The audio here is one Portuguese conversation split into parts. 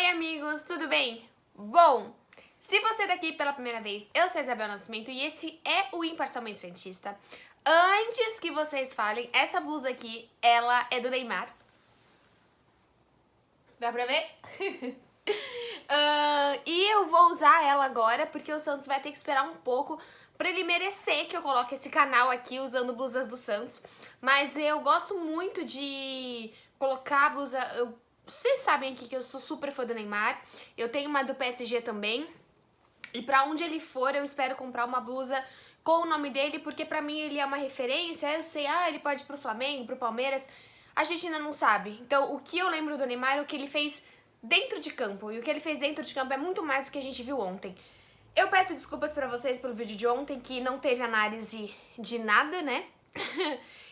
Oi amigos, tudo bem? Bom, se você tá aqui pela primeira vez, eu sou a Isabel Nascimento e esse é o Imparcialmente Cientista. Antes que vocês falem, essa blusa aqui, ela é do Neymar. Dá pra ver? E eu vou usar ela agora porque o Santos vai ter que esperar um pouco pra ele merecer que eu coloque esse canal aqui usando blusas do Santos. Mas eu gosto muito de colocar a blusa... Vocês sabem aqui que eu sou super fã do Neymar. Eu tenho uma do PSG também. E pra onde ele for, eu espero comprar uma blusa com o nome dele, porque pra mim ele é uma referência. Eu sei, ele pode ir pro Flamengo, pro Palmeiras. A gente ainda não sabe. Então, o que eu lembro do Neymar é o que ele fez dentro de campo. E o que ele fez dentro de campo é muito mais do que a gente viu ontem. Eu peço desculpas pra vocês pelo vídeo de ontem, que não teve análise de nada, né?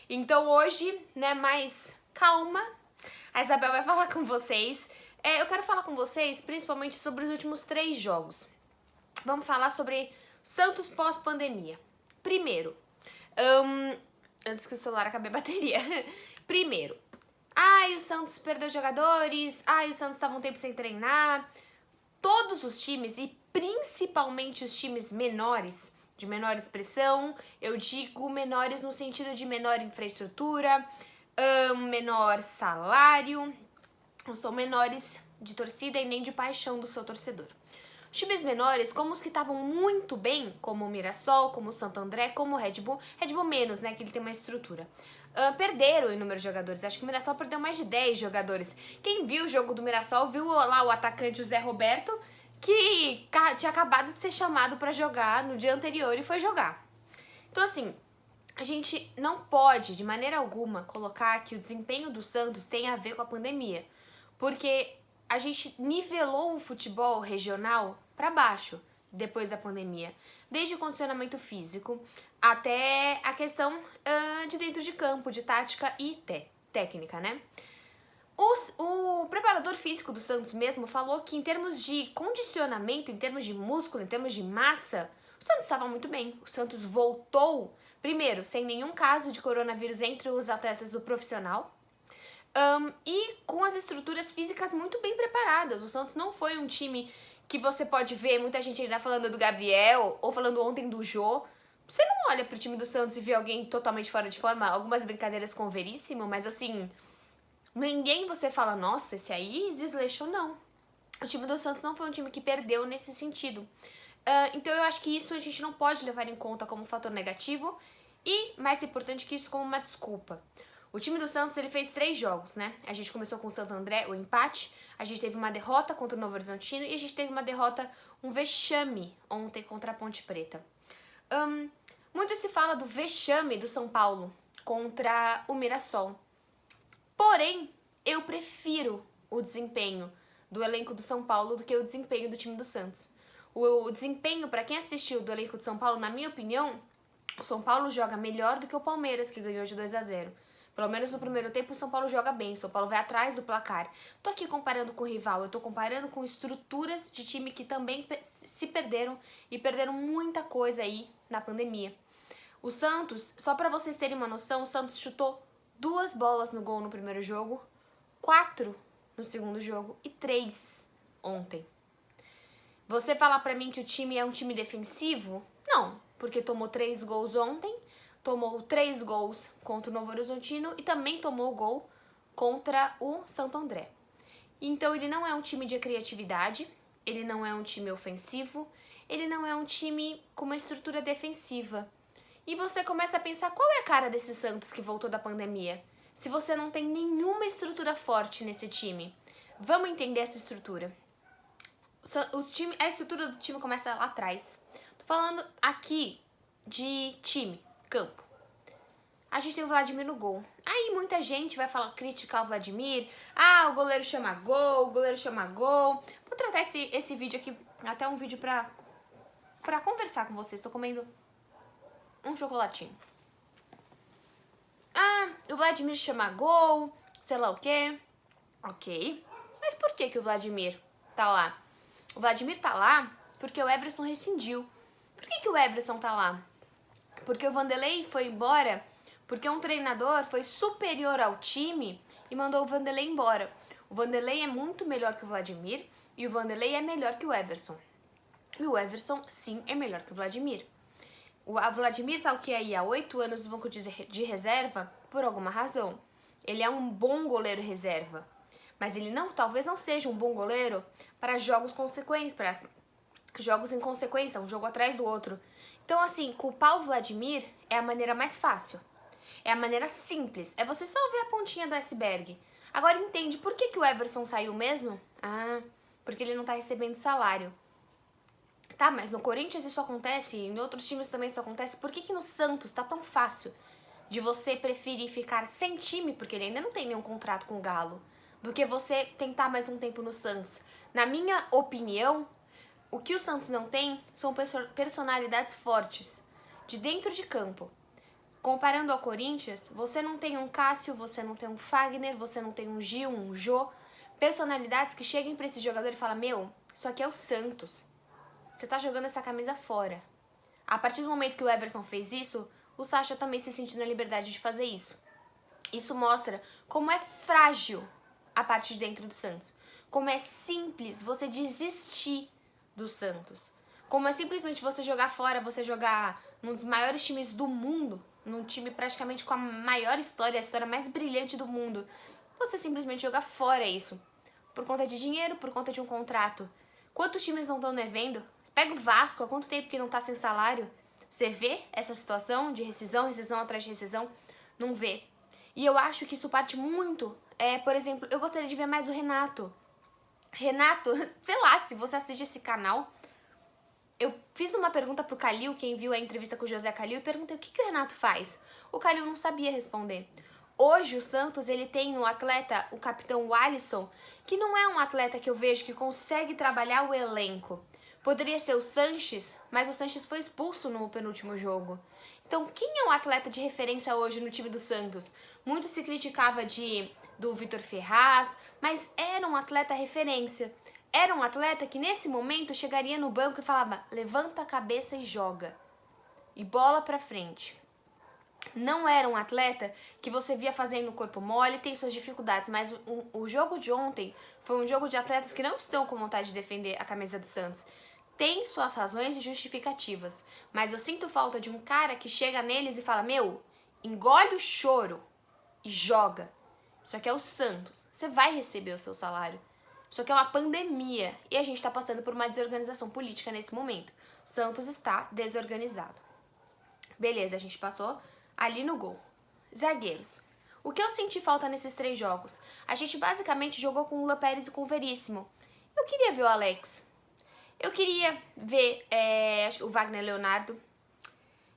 Então hoje, né, mais calma, a Isabel vai falar com vocês. Eu quero falar com vocês principalmente sobre os últimos 3 jogos. Vamos falar sobre Santos pós-pandemia. Primeiro, antes que o celular acabe a bateria. Primeiro, o Santos perdeu jogadores, o Santos estava um tempo sem treinar. Todos os times, e principalmente os times menores, de menor expressão, eu digo menores no sentido de menor infraestrutura, menor salário, não são menores de torcida e nem de paixão do seu torcedor. Os times menores, como os que estavam muito bem, como o Mirassol, como o Santo André, como o Red Bull menos, né, que ele tem uma estrutura, perderam em número de jogadores. Acho que o Mirassol perdeu mais de 10 jogadores. Quem viu o jogo do Mirassol viu lá o atacante, o Zé Roberto, que tinha acabado de ser chamado pra jogar no dia anterior e foi jogar. Então, assim, a gente não pode, de maneira alguma, colocar que o desempenho do Santos tem a ver com a pandemia, porque a gente nivelou o futebol regional para baixo depois da pandemia, desde o condicionamento físico até a questão de dentro de campo, de tática e técnica, né? O preparador físico do Santos mesmo falou que em termos de condicionamento, em termos de músculo, em termos de massa, o Santos estava muito bem. O Santos voltou, primeiro, sem nenhum caso de coronavírus entre os atletas do profissional, e com as estruturas físicas muito bem preparadas. O Santos não foi um time que você pode ver, muita gente ainda falando do Gabriel, ou falando ontem do Jô. Você não olha pro time do Santos e vê alguém totalmente fora de forma, algumas brincadeiras com o Veríssimo, mas assim, ninguém você fala, nossa, esse aí desleixou, não. O time do Santos não foi um time que perdeu nesse sentido. Então eu acho que isso a gente não pode levar em conta como fator negativo e, mais importante que isso, como uma desculpa. O time do Santos, ele fez 3 jogos, né? A gente começou com o Santo André, o empate, a gente teve uma derrota contra o Novo Horizontino e a gente teve uma derrota, um vexame ontem contra a Ponte Preta. Muito se fala do vexame do São Paulo contra o Mirassol. Porém, eu prefiro o desempenho do elenco do São Paulo do que o desempenho do time do Santos. O desempenho, para quem assistiu do elenco do São Paulo, na minha opinião, o São Paulo joga melhor do que o Palmeiras, que ganhou de 2-0. Pelo menos no primeiro tempo o São Paulo joga bem, o São Paulo vai atrás do placar. Tô aqui comparando com o rival, eu tô comparando com estruturas de time que também se perderam e perderam muita coisa aí na pandemia. O Santos, só pra vocês terem uma noção, o Santos chutou 2 bolas no gol no primeiro jogo, 4 no segundo jogo e 3 ontem. Você falar pra mim que o time é um time defensivo? Não, porque tomou 3 gols ontem, tomou 3 gols contra o Novo Horizontino e também tomou gol contra o Santo André. Então ele não é um time de criatividade, ele não é um time ofensivo, ele não é um time com uma estrutura defensiva. E você começa a pensar qual é a cara desse Santos que voltou da pandemia, se você não tem nenhuma estrutura forte nesse time. Vamos entender essa estrutura. A estrutura do time começa lá atrás. Tô falando aqui de time, campo. A gente tem o Vladimir no gol. Aí muita gente vai criticar o Vladimir. O goleiro chama gol, o goleiro chama gol. Vou tratar esse vídeo aqui, até um vídeo pra conversar com vocês. Tô comendo um chocolatinho. O Vladimir chama gol, sei lá o quê. Ok. Mas por que o Vladimir tá lá? O Vladimir tá lá porque o Everson rescindiu. Por que o Everson tá lá? Porque o Vanderlei foi embora, porque um treinador foi superior ao time e mandou o Vanderlei embora. O Vanderlei é muito melhor que o Vladimir e o Vanderlei é melhor que o Everson. E o Everson, sim, é melhor que o Vladimir. O Vladimir tá o que aí há 8 anos no banco de reserva por alguma razão. Ele é um bom goleiro reserva, mas ele talvez não seja um bom goleiro para jogos consequentes, para jogos em consequência, um jogo atrás do outro. Então, assim, culpar o Vladimir é a maneira mais fácil. É a maneira simples. É você só ver a pontinha do iceberg. Agora entende por que o Everson saiu mesmo? Ah, porque ele não tá recebendo salário. Tá, mas no Corinthians isso acontece, em outros times também isso acontece. Por que no Santos tá tão fácil de você preferir ficar sem time, porque ele ainda não tem nenhum contrato com o Galo, do que você tentar mais um tempo no Santos? Na minha opinião, o que o Santos não tem são personalidades fortes, de dentro de campo. Comparando ao Corinthians, você não tem um Cássio, você não tem um Fagner, você não tem um Gil, um Jô. Personalidades que cheguem pra esse jogador e falam, meu, isso aqui é o Santos. Você tá jogando essa camisa fora. A partir do momento que o Everson fez isso, o Sacha também se sentiu na liberdade de fazer isso. Isso mostra como é frágil a parte de dentro do Santos. Como é simples você desistir do Santos. Como é simplesmente você jogar fora, você jogar num dos maiores times do mundo, num time praticamente com a maior história, a história mais brilhante do mundo. Você simplesmente jogar fora isso. Por conta de dinheiro, por conta de um contrato. Quantos times não estão devendo? Pega o Vasco, há quanto tempo que não tá sem salário? Você vê essa situação de rescisão atrás de rescisão? Não vê. E eu acho que isso parte muito, por exemplo, eu gostaria de ver mais o Renato. Renato, sei lá, se você assiste esse canal, eu fiz uma pergunta pro Calil, quem viu a entrevista com o José Calil, e perguntei o que o Renato faz. O Calil não sabia responder. Hoje o Santos, ele tem no atleta, o capitão Alisson, que não é um atleta que eu vejo que consegue trabalhar o elenco. Poderia ser o Sanches, mas o Sanches foi expulso no penúltimo jogo. Então, quem é um atleta de referência hoje no time do Santos? Muito se criticava do Vitor Ferraz, mas era um atleta referência. Era um atleta que nesse momento chegaria no banco e falava, levanta a cabeça e joga. E bola pra frente. Não era um atleta que você via fazendo o corpo mole, tem suas dificuldades, mas o jogo de ontem foi um jogo de atletas que não estão com vontade de defender a camisa do Santos. Tem suas razões e justificativas, mas eu sinto falta de um cara que chega neles e fala, meu, engole o choro e joga. Isso aqui é o Santos, você vai receber o seu salário. Isso aqui é uma pandemia e a gente está passando por uma desorganização política nesse momento. O Santos está desorganizado. Beleza, a gente passou ali no gol. Zagueiros. O que eu senti falta nesses 3 jogos? A gente basicamente jogou com o Luan Pérez e com o Veríssimo. Eu queria ver o Alex. Eu queria ver o Wagner Leonardo.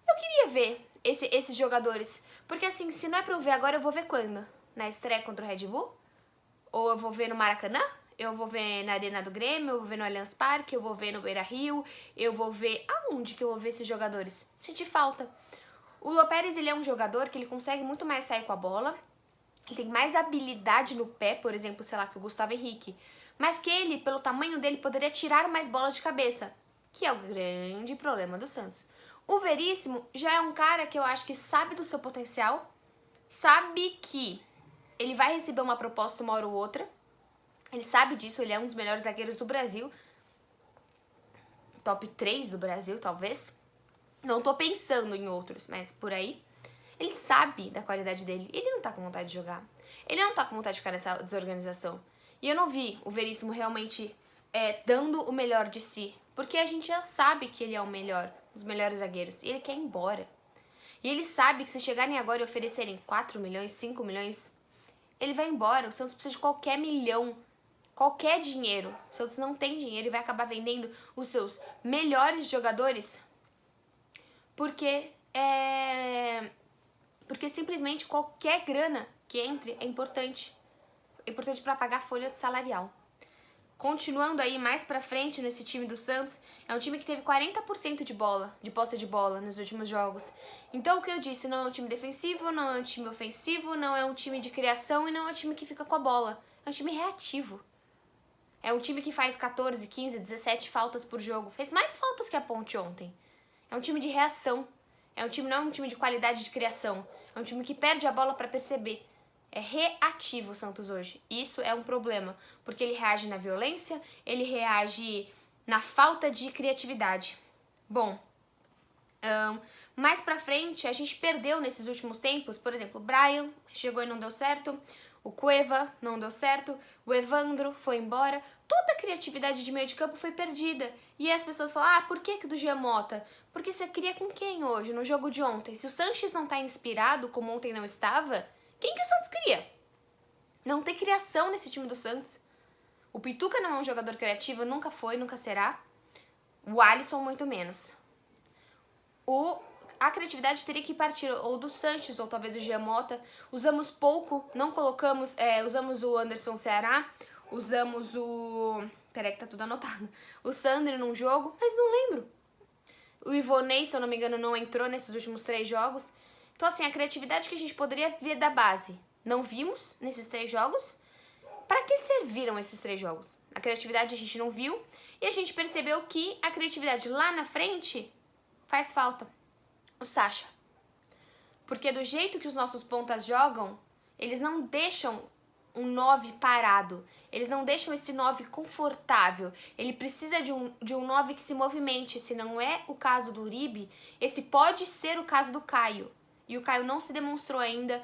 Eu queria ver esses jogadores. Porque assim, se não é pra eu ver agora, eu vou ver quando? Na estreia contra o Red Bull? Ou eu vou ver no Maracanã? Eu vou ver na Arena do Grêmio, eu vou ver no Allianz Parque, eu vou ver no Beira-Rio, eu vou ver... Aonde que eu vou ver esses jogadores? Senti falta. O Luan Pérez, ele é um jogador que ele consegue muito mais sair com a bola, ele tem mais habilidade no pé, por exemplo, sei lá, que o Gustavo Henrique, mas que ele, pelo tamanho dele, poderia tirar mais bolas de cabeça, que é o grande problema do Santos. O Veríssimo já é um cara que eu acho que sabe do seu potencial, sabe que ele vai receber uma proposta uma hora ou outra, ele sabe disso, ele é um dos melhores zagueiros do Brasil, top 3 do Brasil, talvez. Não tô pensando em outros, mas por aí. Ele sabe da qualidade dele. Ele não tá com vontade de jogar. Ele não tá com vontade de ficar nessa desorganização. E eu não vi o Veríssimo realmente dando o melhor de si. Porque a gente já sabe que ele é o melhor, os melhores zagueiros. E ele quer ir embora. E ele sabe que se chegarem agora e oferecerem 4 milhões, 5 milhões, ele vai embora. O Santos precisa de qualquer milhão, qualquer dinheiro. O Santos não tem dinheiro e vai acabar vendendo os seus melhores jogadores porque simplesmente qualquer grana que entre é importante. É importante para pagar a folha salarial. Continuando aí mais pra frente nesse time do Santos, é um time que teve 40% de posse de bola nos últimos jogos. Então o que eu disse, não é um time defensivo, não é um time ofensivo, não é um time de criação e não é um time que fica com a bola. É um time reativo. É um time que faz 14, 15, 17 faltas por jogo. Fez mais faltas que a Ponte ontem. É um time de reação. Não é um time de qualidade de criação. É um time que perde a bola pra perceber. É reativo o Santos hoje. Isso é um problema, porque ele reage na violência, ele reage na falta de criatividade. Bom, mais pra frente a gente perdeu nesses últimos tempos, por exemplo, o Brian chegou e não deu certo, o Cueva não deu certo, o Evandro foi embora, toda a criatividade de meio de campo foi perdida. E as pessoas falam, por que do Jean Mota? Porque você cria com quem hoje, no jogo de ontem? Se o Sanches não tá inspirado, como ontem não estava, quem que o Santos cria? Não tem criação nesse time do Santos. O Pituca não é um jogador criativo, nunca foi, nunca será. O Alisson muito menos. A criatividade teria que partir ou do Sanches ou talvez do Jean Mota. Usamos pouco, não colocamos, usamos o Anderson Ceará, usamos o... Peraí que tá tudo anotado. O Sandro num jogo, mas não lembro. O Ivonei, se eu não me engano, não entrou nesses últimos 3 jogos. Então assim, a criatividade que a gente poderia ver da base, não vimos nesses 3 jogos. Para que serviram esses 3 jogos? A criatividade a gente não viu e a gente percebeu que a criatividade lá na frente faz falta. O Sacha. Porque do jeito que os nossos pontas jogam, eles não deixam um 9 parado. Eles não deixam esse 9 confortável. Ele precisa de um 9 que se movimente. Se não é o caso do Uribe, esse pode ser o caso do Caio. E o Caio não se demonstrou ainda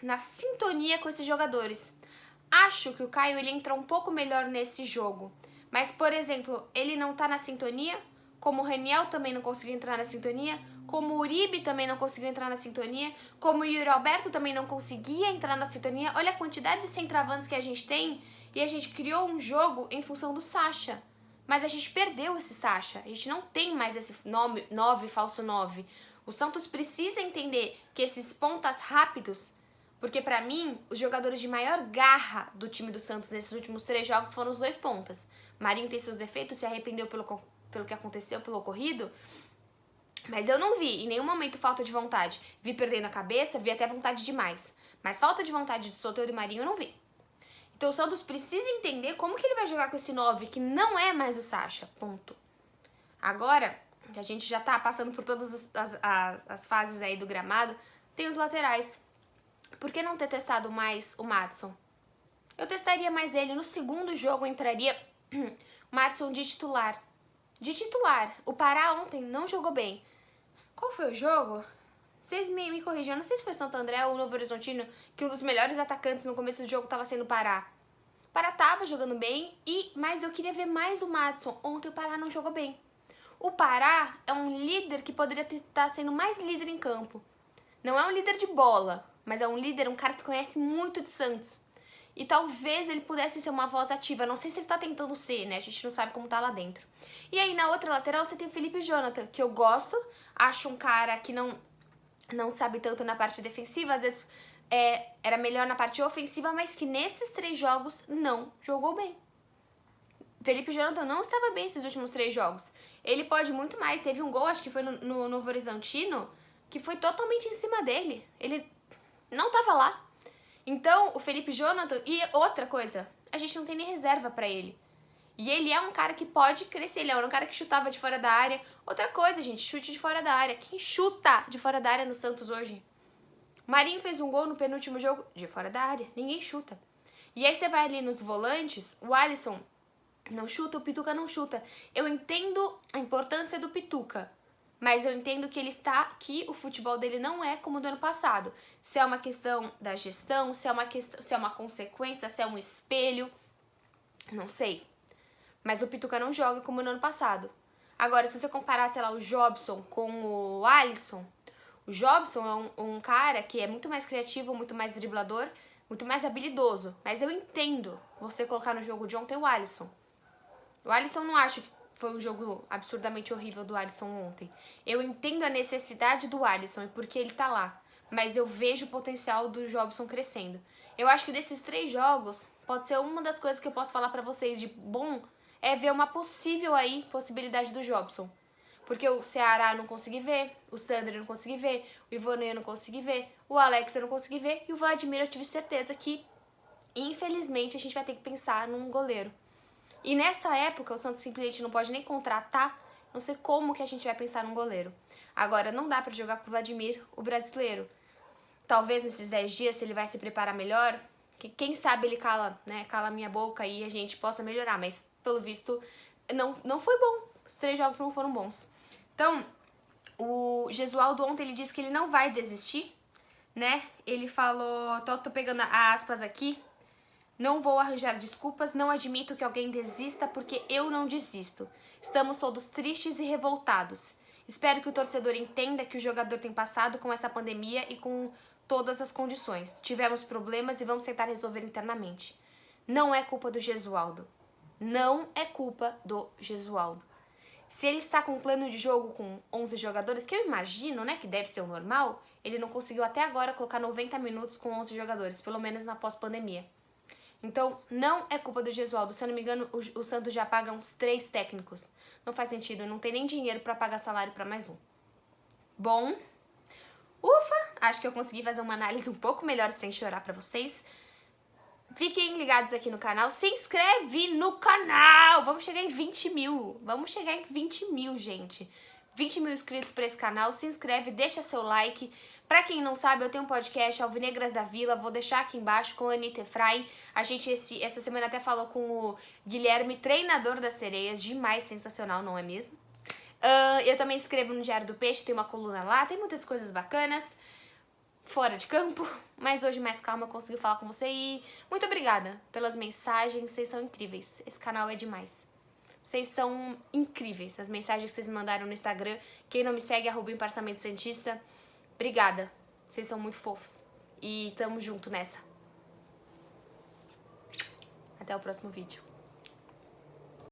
na sintonia com esses jogadores. Acho que o Caio ele entra um pouco melhor nesse jogo. Mas, por exemplo, ele não tá na sintonia, como o Reniel também não conseguiu entrar na sintonia, como o Uribe também não conseguiu entrar na sintonia, como o Yuri Alberto também não conseguia entrar na sintonia. Olha a quantidade de centroavantes que a gente tem e a gente criou um jogo em função do Sacha. Mas a gente perdeu esse Sacha. A gente não tem mais esse 9, falso 9. O Santos precisa entender que esses pontas rápidos, porque pra mim, os jogadores de maior garra do time do Santos nesses últimos 3 jogos foram os 2 pontas. Marinho tem seus defeitos, se arrependeu pelo que aconteceu, pelo ocorrido, mas eu não vi em nenhum momento falta de vontade. Vi perdendo a cabeça, vi até vontade demais, mas falta de vontade de Soteldo e Marinho eu não vi. Então o Santos precisa entender como que ele vai jogar com esse 9, que não é mais o Sacha, ponto. Agora, que a gente já tá passando por todas as fases aí do gramado, tem os laterais. Por que não ter testado mais o Madison? Eu testaria mais ele. No segundo jogo entraria o Madison de titular. De titular. O Pará ontem não jogou bem. Qual foi o jogo? Vocês me corrigem. Eu não sei se foi Santo André ou Novo Horizontino, que um dos melhores atacantes no começo do jogo estava sendo o Pará. O Pará tava jogando bem, mas eu queria ver mais o Madison. Ontem o Pará não jogou bem. O Pará é um líder que poderia estar sendo mais líder em campo. Não é um líder de bola, mas é um líder, um cara que conhece muito de Santos. E talvez ele pudesse ser uma voz ativa. Não sei se ele tá tentando ser, né? A gente não sabe como tá lá dentro. E aí, na outra lateral, você tem o Felipe Jonathan, que eu gosto. Acho um cara que não sabe tanto na parte defensiva. Às vezes era melhor na parte ofensiva, mas que nesses 3 jogos não jogou bem. Felipe Jonathan não estava bem esses últimos 3 jogos. Ele pode muito mais. Teve um gol, acho que foi no Novo Horizontino, que foi totalmente em cima dele. Ele não tava lá. Então, o Felipe Jonathan... E outra coisa, a gente não tem nem reserva pra ele. E ele é um cara que pode crescer. Ele é um cara que chutava de fora da área. Outra coisa, gente, chute de fora da área. Quem chuta de fora da área no Santos hoje? O Marinho fez um gol no penúltimo jogo de fora da área. Ninguém chuta. E aí você vai ali nos volantes, o Alisson não chuta, o Pituca não chuta. Eu entendo a importância do Pituca, mas eu entendo que ele está aqui, o futebol dele não é como do ano passado. Se é uma questão da gestão, se é uma consequência, se é um espelho, não sei. Mas o Pituca não joga como no ano passado. Agora, se você comparar, sei lá, o Jobson com o Alisson, o Jobson é um cara que é muito mais criativo, muito mais driblador, muito mais habilidoso. Mas eu entendo você colocar no jogo de ontem o Alisson. O Alisson não acho que foi um jogo absurdamente horrível do Alisson ontem. Eu entendo a necessidade do Alisson e porque ele tá lá. Mas eu vejo o potencial do Jobson crescendo. Eu acho que desses 3 jogos, pode ser uma das coisas que eu posso falar pra vocês de bom, é ver uma possibilidade do Jobson. Porque o Ceará eu não consegui ver, o Sandro eu não consegui ver, o Ivonei eu não consegui ver, o Alex eu não consegui ver, e o Vladimir eu tive certeza que, infelizmente, a gente vai ter que pensar num goleiro. E nessa época, o Santos simplesmente não pode nem contratar, não sei como que a gente vai pensar num goleiro. Agora, não dá pra jogar com o Vladimir, o brasileiro. talvez nesses 10 dias, se ele vai se preparar melhor, que quem sabe ele cala a minha boca e a gente possa melhorar, mas pelo visto não foi bom, os 3 jogos não foram bons. Então, o Gesualdo ontem ele disse que ele não vai desistir, né? Ele falou, tô pegando aspas aqui, não vou arranjar desculpas, não admito que alguém desista porque eu não desisto. Estamos todos tristes e revoltados. Espero que o torcedor entenda que o jogador tem passado com essa pandemia e com todas as condições. Tivemos problemas e vamos tentar resolver internamente. Não é culpa do Gesualdo. Não é culpa do Gesualdo. Se ele está com um plano de jogo com 11 jogadores, que eu imagino, né, que deve ser o normal, ele não conseguiu até agora colocar 90 minutos com 11 jogadores, pelo menos na pós-pandemia. Então, não é culpa do Gesualdo. Se eu não me engano, o Santos já paga uns 3 técnicos. Não faz sentido, não tem nem dinheiro pra pagar salário pra mais um. Bom, ufa, acho que eu consegui fazer uma análise um pouco melhor sem chorar pra vocês. Fiquem ligados aqui no canal, se inscreve no canal, vamos chegar em 20 mil, gente. 20 mil inscritos pra esse canal, se inscreve, deixa seu like. Pra quem não sabe, eu tenho um podcast, Alvinegras da Vila, vou deixar aqui embaixo com a Anitta Efraim. A gente essa semana até falou com o Guilherme, treinador das sereias, demais, sensacional, não é mesmo? Eu também escrevo no Diário do Peixe, tem uma coluna lá, tem muitas coisas bacanas, fora de campo, mas hoje mais calma eu consegui falar com você e muito obrigada pelas mensagens, vocês são incríveis, esse canal é demais. Vocês são incríveis, as mensagens que vocês me mandaram no Instagram, quem não me segue, @emparçamentoSantista, obrigada, vocês são muito fofos e tamo junto nessa. Até o próximo vídeo.